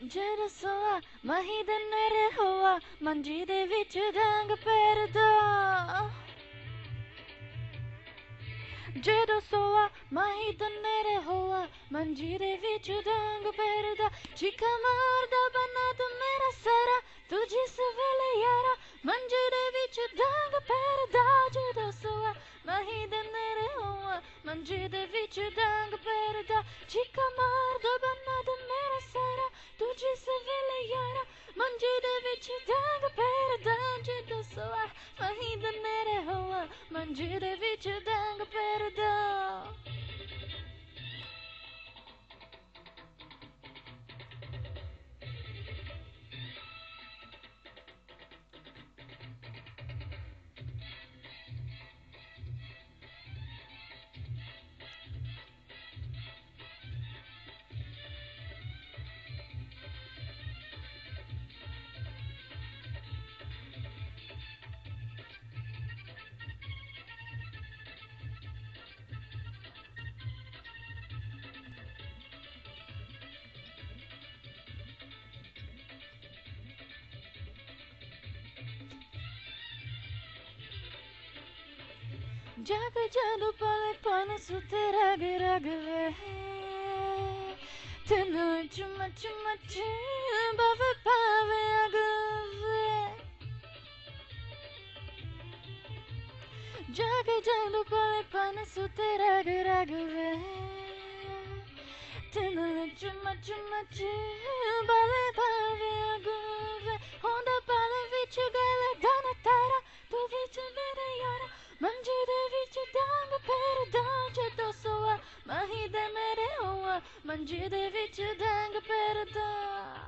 ਜਦੋਂ ਸੋਆ ਮਹੀ ਦੇ ਨੇੜੇ ਹੋਆ ਮੰਜੀ ਦੇ ਵਿੱਚ ਡੰਗ ਪੈਰਦਾ ਜਦੋਂ ਸੋਆ ਮਹੀ ਦੇ ਨੇੜੇ ਹੋਆ ਮੰਜੀ ਦੇ ਵਿੱਚ ਡੰਗ ਪੈਰਦਾ ਚੀਕਾਂ ਮਾਰਦਾ ਬੰਨਾ ਤੂੰ ਮੇਰਾ ਸਾਰਾ ਤੂੰ ਜਿਸ ਵੇਲੇ ਯਾਰਾ ਮੰਜੀ ਦੇ ਵਿੱਚ ਡੰਗ ਪੈਰਦਾ ਜਦੋਂ ਸੋਆ ਮਹੀ ਦੇ ਨੇੜੇ ਹੋਆ ਮੰਜੀ ਦੇ ਵਿੱਚ ਡੰਗ ਪੈਰਦਾ ਚੀਕਾਂ ਮਾਰਦਾ ਬੰਨਾ ਤੂੰ ਮੇਰਾ ਸਾਰਾ ਤੂੰ ਜਿਸ ਵੇਲੇ ਯਾਰਾ ਮੰਜੀ ਦੇ ਵਿੱਚ ਡੰਗ ਪੈਰਦਾ ਜਦੋਂ ਸੋਆ ਮਹੀ ਦੇ ਨੇੜੇ ਹੋਆ ਮੰਜੀ ਦੇ ਵਿੱਚ ਡੰਗ ਪੈਰਦਾ जग जादू पाले पान सुते रग रग वे तेनु चुम्मा चुम्मा बावे पावे अगवे जग जादू पाले पान सुते रग रग वे तेनु चुम्मा बावे पावे अगवे होंदा पाले विच गले गाना तारा तू विच मेरे यारा मंजी दे विच डंग पैरदा ਜਦੋਂ ਸੋਆ ਮਹੀ ਦੇ ਮੇਰੇ ਹੋਆ ਮੰਜੀ ਦੇ ਵਿੱਚ ਡੰਗ ਪੈਰਦਾ